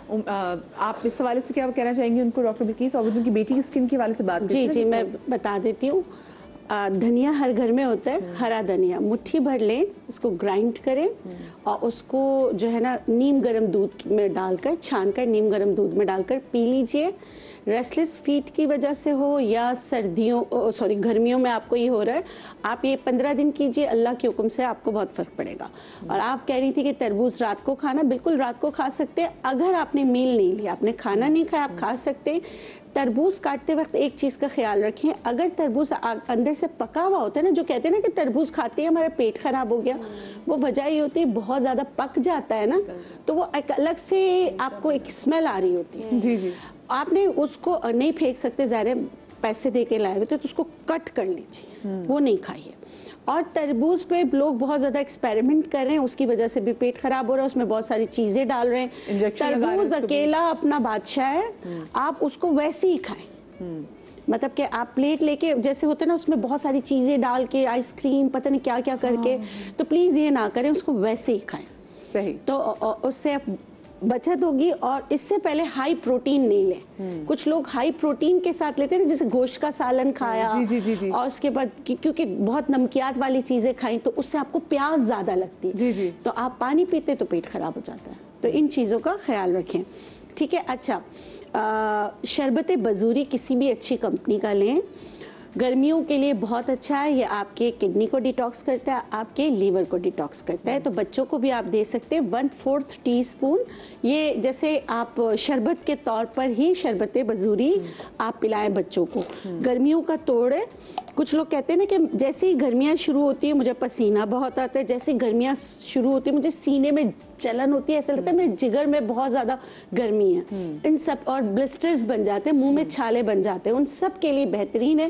आप इस हवाले से क्या कहना चाहेंगे उनको डॉक्टर बिल्किस, और उनकी बेटी की स्किन के हवाले से बात? जी, मैं बता देती हूँ। धनिया हर घर में होता है, हरा धनिया मुट्ठी भर लें, उसको ग्राइंड करें और उसको जो है ना नीम गर्म दूध में डालकर, छान कर नीम गर्म दूध में डालकर पी लीजिए। रेस्टलेस फीट की वजह से हो या गर्मियों में आपको ये हो रहा है, आप ये 15 दिन कीजिए, अल्लाह के हुक्म से आपको बहुत फ़र्क पड़ेगा। और आप कह रही थी कि तरबूज रात को खाना, बिल्कुल रात को खा सकते हैं। अगर आपने मील नहीं लिया, आपने खाना नहीं खाया, आप खा सकते हैं। तरबूज काटते वक्त एक चीज़ का ख्याल रखें, अगर तरबूज अंदर से पका हुआ होता है ना, जो कहते हैं ना कि तरबूज खाते हैं हमारा पेट खराब हो गया, वो वजह ये होती है बहुत ज़्यादा पक जाता है ना, तो वो एक अलग से आपको एक स्मेल आ रही होती है। जी। आपने उसको नहीं फेंक सकते, ज़ाहिर पैसे दे के लाए हुए तो उसको कट कर लीजिए, वो नहीं खाइए। और तरबूज पे लोग बहुत ज़्यादा एक्सपेरिमेंट कर रहे हैं, उसकी वजह से भी पेट खराब हो रहा है, उसमें बहुत सारी चीज़ें डाल रहे हैं। तरबूज अकेला अपना बादशाह है, आप उसको वैसे ही खाएं। मतलब कि आप प्लेट लेके, जैसे होते हैं ना उसमें बहुत सारी चीज़ें डाल के, आइसक्रीम पता नहीं क्या क्या करके, तो प्लीज़ ये ना करें, उसको वैसे ही खाएं। सही। तो उससे बचत होगी। और इससे पहले हाई प्रोटीन नहीं लें। कुछ लोग हाई प्रोटीन के साथ लेते हैं, जैसे गोश्त का सालन खाया, जी। और उसके बाद क्योंकि बहुत नमकियात वाली चीजें खाई तो उससे आपको प्यास ज्यादा लगती है। जी। तो आप पानी पीते तो पेट खराब हो जाता है, तो इन चीजों का ख्याल रखें। ठीक है। अच्छा, शरबत बजूरी किसी भी अच्छी कंपनी का लें, गर्मियों के लिए बहुत अच्छा है। ये आपके किडनी को डिटॉक्स करता है, आपके लीवर को डिटॉक्स करता है। तो बच्चों को भी आप दे सकते हैं 1/4 टीस्पून। ये जैसे आप शरबत के तौर पर ही शरबत बजूरी आप पिलाएं बच्चों को। गर्मियों का तोड़ है। कुछ लोग कहते हैं ना कि जैसे ही गर्मियाँ शुरू होती है मुझे पसीना बहुत आता है, जैसे ही गर्मियाँ शुरू होती है मुझे सीने में जलन होती है, ऐसा लगता है मेरे जिगर में बहुत ज़्यादा गर्मी है। इन सब, और ब्लिस्टर्स बन जाते हैं, मुंह में छाले बन जाते हैं, उन सब के लिए बेहतरीन है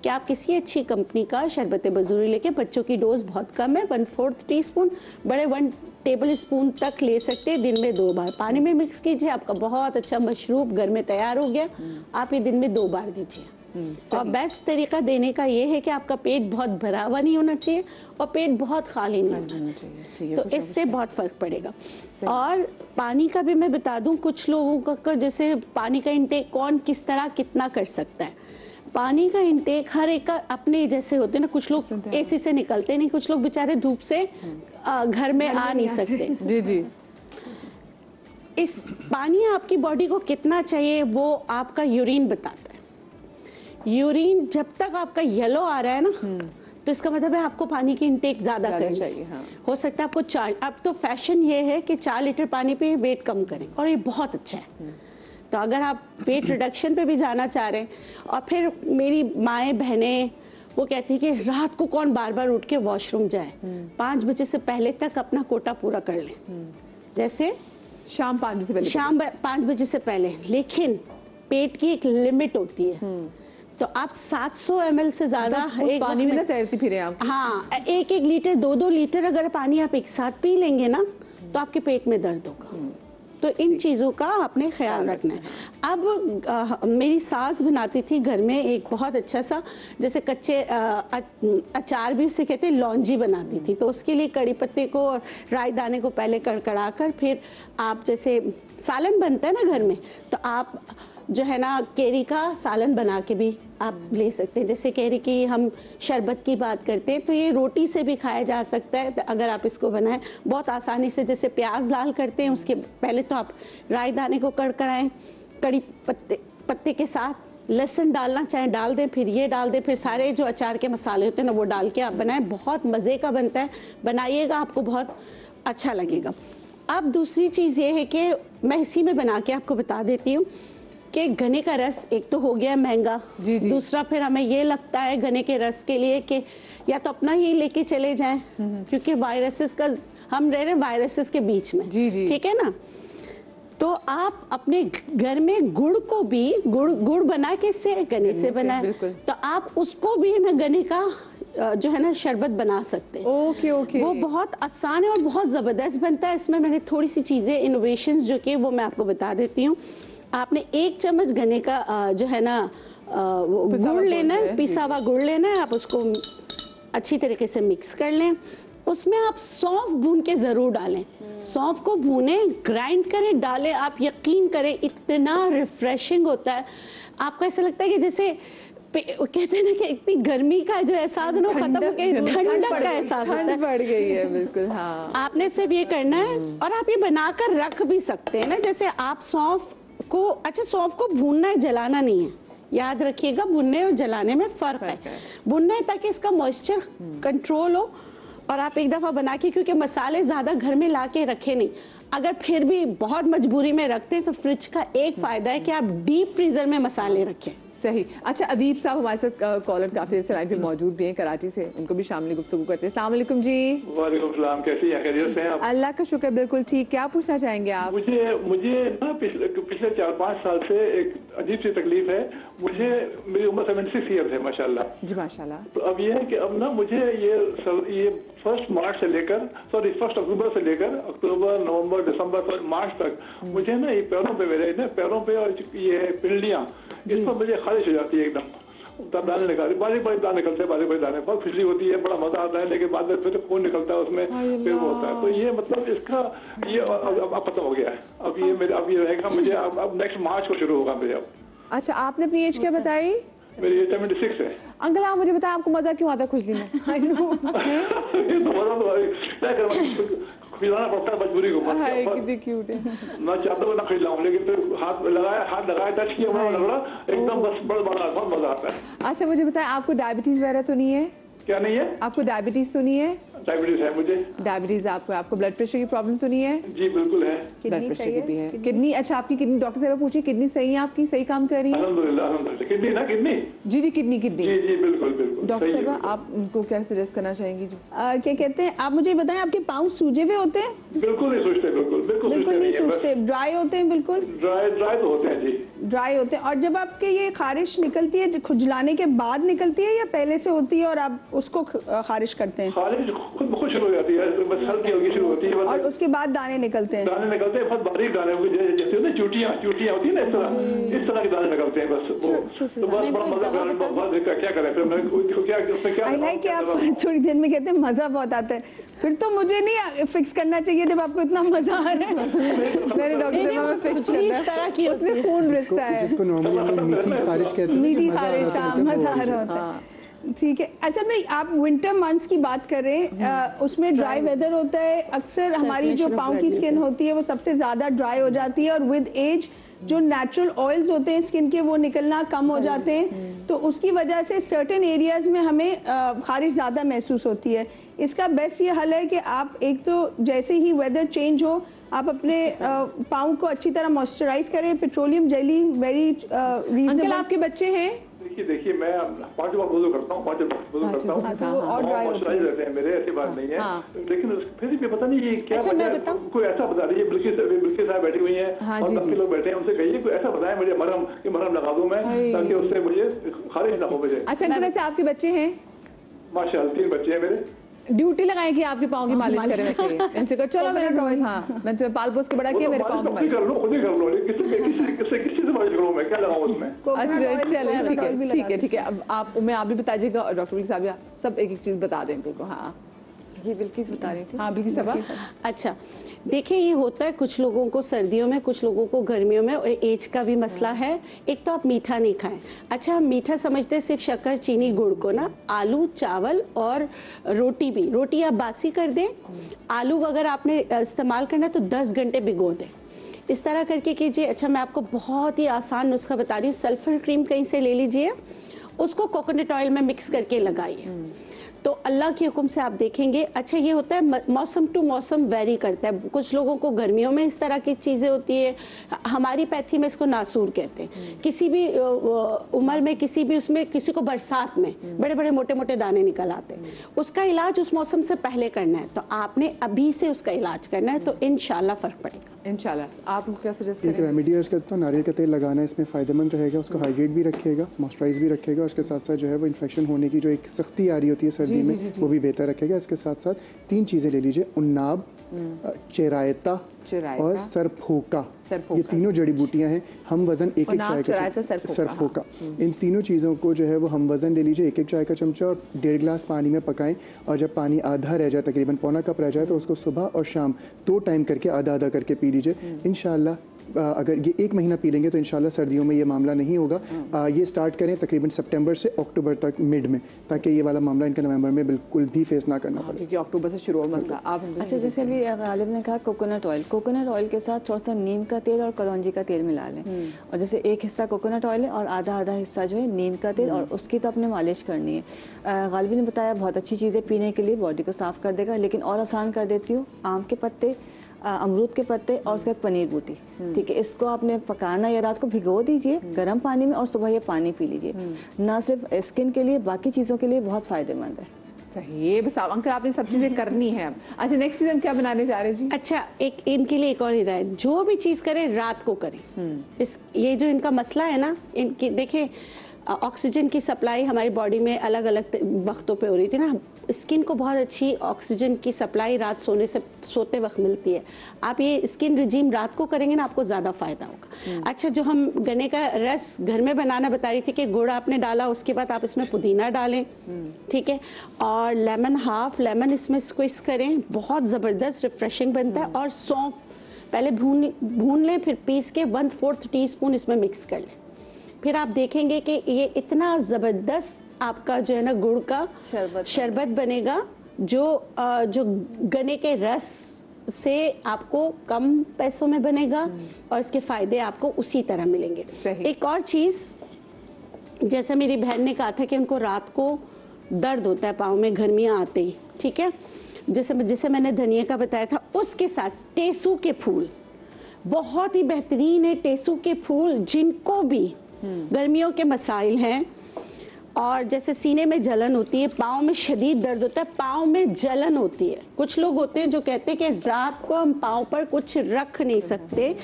कि आप किसी अच्छी कंपनी का शरबत बजूरी लेके, बच्चों की डोज बहुत कम है, 1/4 टीस्पून, बड़े 1 टेबल स्पून तक ले सकते हैं। दिन में 2 बार पानी में मिक्स कीजिए, आपका बहुत अच्छा मशरूब घर में तैयार हो गया। आप ये दिन में 2 बार दीजिए। और बेस्ट तरीका देने का ये है कि आपका पेट बहुत भरा हुआ नहीं होना चाहिए और पेट बहुत खाली नहीं होना चाहिए, तो इससे बहुत फर्क पड़ेगा। और पानी का भी मैं बता दूं, कुछ लोगों का जैसे पानी का इंटेक कौन किस तरह कितना कर सकता है। पानी का इंटेक हर एक का अपने जैसे होते हैं ना, कुछ लोग एसी से निकलते नहीं, कुछ लोग बेचारे धूप से घर में आ नहीं सकते। जी। इस पानी आपकी बॉडी को कितना चाहिए वो आपका यूरिन बताता है। यूरिन जब तक आपका येलो आ रहा है ना, तो इसका मतलब है आपको पानी की इंटेक ज्यादा करनी चाहिए। हाँ। हो सकता है आपको 4, अब तो फैशन ये है कि 4 लीटर पानी पे वेट कम करें, और ये बहुत अच्छा है। तो अगर आप वेट रिडक्शन पे भी जाना चाह रहे हैं, और फिर मेरी माएँ बहनें वो कहती है कि रात को कौन बार बार उठ के वॉशरूम जाए, 5 बजे से पहले तक अपना कोटा पूरा कर लें। जैसे शाम 5 बजे से पहले, शाम 5 बजे से पहले, लेकिन पेट की एक लिमिट होती है। तो आप 700 ml से ज्यादा एक पानी में ना तैरती फिरे आप। हाँ, 1-1 लीटर 2-2 लीटर अगर पानी आप एक साथ पी लेंगे ना, तो आपके पेट में दर्द होगा। तो इन चीज़ों का आपने ख्याल रखना है। अब मेरी सास बनाती थी घर में एक बहुत अच्छा सा, जैसे कच्चे अचार भी उसे कहते हैं, लौंजी बनाती थी। तो उसके लिए कड़ी पत्ते को और राई दाने को पहले कड़कड़ा कर, फिर आप जैसे सालन बनता है ना घर में, तो आप जो है ना केरी का सालन बना के भी आप ले सकते हैं। जैसे केरी की हम शरबत की बात करते हैं, तो ये रोटी से भी खाया जा सकता है। तो अगर आप इसको बनाएं बहुत आसानी से, जैसे प्याज लाल करते हैं उसके पहले तो आप राई दाने को कड़कड़ाएं, कड़ी पत्ते के साथ लहसुन डालना चाहें डाल दें, फिर ये डाल दें, फिर सारे जो अचार के मसाले होते हैं ना वो डाल के आप बनाएं, बहुत मज़े का बनता है। बनाइएगा, आपको बहुत अच्छा लगेगा। अब दूसरी चीज़ ये है कि मैं इसी में बना के आपको बता देती हूँ कि गन्ने का रस एक तो हो गया महंगा, दूसरा फिर हमें ये लगता है गन्ने के रस के लिए कि या तो अपना ही लेके चले जाएं, क्योंकि वायरसेस का हम रह रहे हैं वायरसेस के बीच में। ठीक है ना। तो आप अपने घर में गुड़ को भी गुड़ बना के से गन्ने से बनाए, तो आप उसको भी ना गन्ने का जो है ना शरबत बना सकते हैं। ओके। वो बहुत आसान है और बहुत ज़बरदस्त बनता है। इसमें मैंने थोड़ी सी चीज़ें इनोवेशंस जो कि वो मैं आपको बता देती हूँ। आपने 1 चम्मच गन्ने का जो है ना गुड़ लेना है, पिसा हुआ गुड़ लेना है। आप उसको अच्छी तरीके से मिक्स कर लें। उसमें आप सौंफ भून के ज़रूर डालें। सौंफ को भूनें, ग्राइंड करें, डालें, आप यकीन करें इतना रिफ्रेशिंग होता है। आपको ऐसा लगता है कि जैसे कहते हैं ना कि इतनी गर्मी का जो एहसास है ना खत्म हो गया, ठंडक का एहसास होता है। बढ़ गई है बिल्कुल। हाँ, आपने सिर्फ ये करना है और आप ये बनाकर रख भी सकते हैं ना। जैसे आप सौंफ को, अच्छा सौंफ को भूनना है, जलाना नहीं है, याद रखिएगा, भुनने और जलाने में फ़र्क है। भुनना है ताकि इसका मॉइस्चर कंट्रोल हो। और आप एक दफ़ा बना के, क्योंकि मसाले ज़्यादा घर में ला के रखे नहीं, अगर फिर भी बहुत मजबूरी में रखते हैं तो फ्रिज का एक फ़ायदा है कि आप डीप फ्रीज़र में मसाले रखें। सही। अच्छा, अदीब साहब हमारे साथ कॉलर काफ़ी देर से लाइन पे मौजूद भी हैं कराची से, उनको भी शामिल गुफ्तगू करते हैं। अस्सलाम वालेकुम जी। वालेकुम सलाम, कैसी हैं, खैरियत से हैं आप? अल्लाह का शुक्र, बिल्कुल ठीक। क्या पूछना चाहेंगे आप? मुझे ना पिछले 4-5 साल से एक अजीब सी तकलीफ है। मुझे, मेरी उम्र 76 ईयर्स है माशाल्लाह जी माशाल्लाह। तो अब ये है कि अब ना मुझे ये 1 मार्च से लेकर 1 अक्टूबर से लेकर अक्टूबर, नवंबर, दिसंबर, मार्च तक मुझे ना ये पैरों पे, मेरे ना पैरों पे और ये पिंडलियां, इस पर मुझे खारिश हो जाती है एकदम। तब दाने निकालते, बारीक बारीक दाने निकलते हैं, बारीक बारीक दाने, बहुत खुशी होती है, बड़ा मजा आता है, लेकिन बाद में फिर खून निकलता है उसमें, फिर वो होता है। तो ये मतलब इसका ये अब खत्म हो गया है। अब ये मेरे, अब ये रहेगा मुझे, अब नेक्स्ट मार्च को शुरू होगा मेरे। अब अच्छा, आपने अपनी एज क्या बताई? मेरी एज 76 है। अंकल आप मुझे बताएं, आपको मजा क्यों आता है खुजली में? ये तो मजा तो क्या करूं, खिलाना पड़ता है मजबूरी को। कितनी क्यूट है। मैं चाहता हूँ ना खिलाऊं, लेकिन फिर हाथ लगाया टच किया, बड़ा लगा एकदम, बस बड़ा बहुत मजा आता है। अच्छा मुझे बताएं, आपको डायबिटीज वगैरह तो नहीं है? क्या नहीं है? आपको डायबिटीज तो नहीं है? डायबिटीज है मुझे। डायबिटीज आपको ब्लड प्रेशर की प्रॉब्लम तो नहीं है? जी बिल्कुल है। ब्लड प्रेशर की भी है। किडनी, अच्छा आपकी किडनी, डॉक्टर साहब पूछिए किडनी सही है आपकी, सही काम कर रही है? अल्हम्दुलिल्लाह अल्हम्दुलिल्लाह। किडनी ना, किडनी जी जी किडनी जी जी बिल्कुल बिल्कुल। डॉक्टर साहब आप उनको क्या सजेस्ट करना चाहेंगी? जी क्या कहते हैं, आप मुझे बताएं, आपके पाँव सूजे हुए होते हैं? बिल्कुल नहीं सूझते, बिल्कुल नहीं सूझते, ड्राई होते हैं बिल्कुल? ड्राई तो होते हैं जी, ड्राई होते हैं। और जब आपके ये खारिश निकलती है, खुजलाने के बाद निकलती है या पहले से होती है और आप उसको खारिश करते हैं? खारिश खुद शुरू हो जाती है, बस हल्की हल्की शुरू होती है, और उसके बाद दाने निकलते हैं? दाने निकलते हैं, बहुत बारीक दाने, जैसे ना चूटियां होती है ना, इस तरह के दाने निकलते हैं बस। तो बस बड़ा मजा, क्या करें फिर मैं, क्या आई लाइक कि आप थोड़ी देर में कहते हैं मजा बहुत आता है। फिर तो मुझे नहीं फिक्स करना चाहिए जब आपको इतना मजा आ रहा है। मैंने डॉक्टर साहब फिक्स इस तरह की उसमें खून रिश्ता है, जिसको नॉर्मली हम लोग मीठी खारिश कहते हैं, मीठी खारिश, मजा आ रहा होता है। ठीक है। अच्छा मैं, आप विंटर मंथ्स की बात कर रहे हैं, उसमें ड्राई वेदर होता है, अक्सर हमारी जो पाँव की स्किन होती है वो सबसे ज़्यादा ड्राई हो जाती है, और विद एज जो नेचुरल ऑयल्स होते हैं स्किन के वो निकलना कम हो जाते हैं, तो उसकी वजह से सर्टेन एरियाज में हमें खारिश ज़्यादा महसूस होती है। इसका बेस्ट ये हल है कि आप एक तो जैसे ही वेदर चेंज हो आप अपने पाँव को अच्छी तरह मॉइस्चराइज करें, petroleum jelly very reasonable. Uncle आपके बच्चे हैं? देखिए मैं 5 बार वुज़ू करता हूँ, 5 बार वुज़ू करता हूँ, और ड्राई मॉइस्चराइज रहते हैं मेरे, ऐसी बात नहीं है। लेकिन फिर भी पता नहीं ये क्या वजह, कोई ऐसा बता रही है। बिल्किस साहब बैठी हुई हैं और बाकी लोग बैठे हैं, उनसे कहिए कोई ऐसा बताएं मुझे मरहम लगा दूं मैं, ताकि उससे मुझे खारिश ना हो मुझे। अच्छा अंकल वैसे आपके बच्चे हैं? माशाल्लाह 3 बच्चे हैं मेरे। ड्यूटी लगाए कि आपके पाँव की मालिश करें वैसे ही। इनसे कहो चलो मेरा ड्रॉइंग, हाँ मैं तुम्हें पाल पोस के बड़ा किया, मेरे पाँव की मालिश कर लो, खुद ही कर लो, किसी से मालिश करूँ मैं, क्या लगाऊं उसमें? अच्छा चलो ठीक है। अब आप भी बताइएगा और डॉक्टर बिल्किस साहब सब एक चीज़ बता दें इनको। हाँ जी बिल्किस बता रही थी। हाँ बिल्किस साहब। अच्छा देखिए, ये होता है कुछ लोगों को सर्दियों में, कुछ लोगों को गर्मियों में, और एज का भी मसला है। एक तो आप मीठा नहीं खाएं। अच्छा हम मीठा समझते हैं सिर्फ शक्कर, चीनी, गुड़ को ना, आलू, चावल और रोटी भी। रोटी आप बासी कर दें, आलू अगर आपने इस्तेमाल करना है तो 10 घंटे भिगो दें, इस तरह करके कीजिए। अच्छा मैं आपको बहुत ही आसान नुस्खा बता रही हूँ, सल्फर क्रीम कहीं से ले लीजिए, उसको कोकोनट ऑयल में मिक्स करके लगाइए, तो अल्लाह के हुक्म से आप देखेंगे। अच्छा ये होता है मौसम टू मौसम वेरी करता है, कुछ लोगों को गर्मियों में इस तरह की चीज़ें होती है, हमारी पैथी में इसको नासूर कहते हैं। किसी भी उम्र में, किसी भी उसमें, किसी को बरसात में बड़े बड़े मोटे मोटे दाने निकल आते हैं, उसका इलाज उस मौसम से पहले करना है, तो आपने अभी से उसका इलाज करना है, तो इंशाल्लाह फ़र्क पड़ेगा। इंशाल्लाह। आप क्या सजेस्ट एक रेमेडी अर्ज करता हूँ, नारियल का तेल लगाना है, इसमें फ़ायदेमंद रहेगा, उसको हाइड्रेट भी रखेगा, मॉइस्चराइज भी रखेगा, उसके साथ साथ जो है वो इन्फेक्शन होने की जो एक सख्ती आ रही होती है सर्दी सर्दी में, वो भी बेहतर रखेगा। इसके साथ साथ 3 चीज़ें ले लीजिए, उन्नाब, चिरायता और सरफोका। ये तीनों जड़ी बूटियां हैं। हम वजन एक चाय का सरफोका, इन तीनों चीज़ों को जो है वो हम वजन ले लीजिए, एक चाय का चमचा और 1.5 गिलास पानी में पकाएं। और जब पानी आधा रह जाए, तकरीबन पौना कप रह जाए, तो उसको सुबह और शाम 2 टाइम करके आधा करके पी लीजिए। इंशाल्लाह अगर ये 1 महीना पी लेंगे तो इंशाल्लाह सर्दियों में ये मामला नहीं होगा। ये स्टार्ट करें तकरीबन सितंबर से अक्टूबर तक मिड में, ताकि ये वाला मामला इनका नवंबर में बिल्कुल भी फेस ना करना पड़े, क्योंकि अक्टूबर से शुरू हो मसला। आप अच्छा, जैसे अभी गालिब ने कहा कोकोनट ऑयल के साथ थोड़ा सा नीम का तेल और कलौंजी का तेल मिला लें, और जैसे एक हिस्सा कोकोनट ऑयल है और आधा हिस्सा जो है नीम का तेल, और उसकी तो आपने मालिश करनी है। गालिब ने बताया बहुत अच्छी चीज़ें पीने के लिए, बॉडी को साफ कर देगा, लेकिन और आसान कर देती हूँ, आम के पत्ते, अमरूद के पत्ते और उसके बाद पनीर बूटी, ठीक है, इसको आपने पकाना या रात को भिगो दीजिए गर्म पानी में और सुबह ये पानी पी लीजिए। ना सिर्फ स्किन के लिए, बाकी चीज़ों के लिए बहुत फ़ायदेमंद है। सही है। बस अंकल आपने सब चीज़ें करनी है अब। अच्छा, नेक्स्ट चीज़ हम क्या बनाने जा रहे हैं जी? अच्छा, एक इनके लिए एक और हिदायत, जो भी चीज़ करें रात को करें। ये जो इनका मसला है ना, इनकी देखिए ऑक्सीजन की सप्लाई हमारी बॉडी में अलग अलग वक्तों पे हो रही थी ना। स्किन को बहुत अच्छी ऑक्सीजन की सप्लाई रात सोते वक्त मिलती है। आप ये स्किन रिजीम रात को करेंगे ना, आपको ज़्यादा फायदा होगा। अच्छा, जो हम गन्ने का रस घर में बनाना बता रही थी कि गुड़ आपने डाला, उसके बाद आप इसमें पुदीना डालें, ठीक है, और लेमन, हाफ लेमन इसमें स्क्विज करें, बहुत ज़बरदस्त रिफ्रेशिंग बनता है। और सौंफ पहले भून लें, फिर पीस के 1/4 टीस्पून इसमें मिक्स कर लें। फिर आप देखेंगे कि ये इतना ज़बरदस्त आपका जो है ना गुड़ का शरबत बनेगा, जो गन्ने के रस से आपको कम पैसों में बनेगा और इसके फ़ायदे आपको उसी तरह मिलेंगे। एक और चीज़, जैसे मेरी बहन ने कहा था कि उनको रात को दर्द होता है पाँव में गर्मियाँ आते ही, ठीक है, जिसे मैंने धनिया का बताया था, उसके साथ टेसू के फूल बहुत ही बेहतरीन है। टेसू के फूल जिनको भी गर्मियों के मसाइल हैं, और जैसे सीने में जलन होती है, पाँव में शदीद दर्द होता है, पाँव में जलन होती है, कुछ लोग होते हैं जो कहते हैं कि रात को हम पाँव पर कुछ रख नहीं सकते,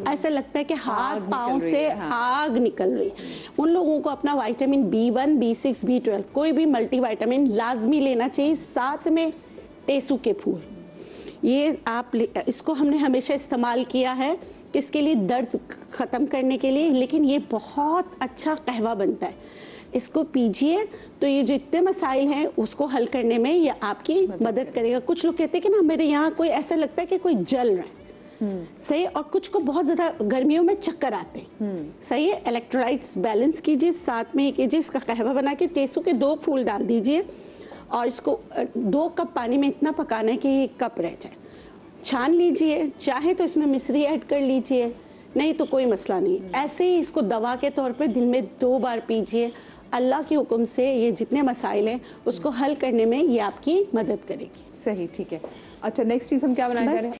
ऐसा लगता है कि हाथ पाँव से आग निकल रही, उन लोगों को अपना विटामिन B1, B6, B12 कोई भी मल्टीविटामिन लाजमी लेना चाहिए, साथ में टेसू के फूल। ये इसको हमने हमेशा इस्तेमाल किया है इसके लिए, दर्द ख़त्म करने के लिए, लेकिन ये बहुत अच्छा कहवा बनता है, इसको पीजिए तो ये जो इतने मसाइल हैं उसको हल करने में ये आपकी मदद करेगा। कुछ लोग कहते हैं कि ना मेरे यहाँ कोई ऐसा लगता है कि कोई जल रहा है, सही, और कुछ को बहुत ज़्यादा गर्मियों में चक्कर आते हैं, सही है। इलेक्ट्रोलाइट्स बैलेंस कीजिए, साथ में कीजिए इसका कहवा बना के, टेसू के 2 फूल डाल दीजिए और इसको 2 कप पानी में इतना पकाना है कि 1 कप रह जाए, छान लीजिए, चाहे तो इसमें मिश्री ऐड कर लीजिए, नहीं तो कोई मसला नहीं। ऐसे ही इसको दवा के तौर पे दिन में 2 बार पीजिए, अल्लाह के हुक्म से ये जितने मसाइल हैं उसको हल करने में ये आपकी मदद करेगी। सही, ठीक है। अच्छा, नेक्स्ट चीज़ हम क्या बनाने जा रहे हैं?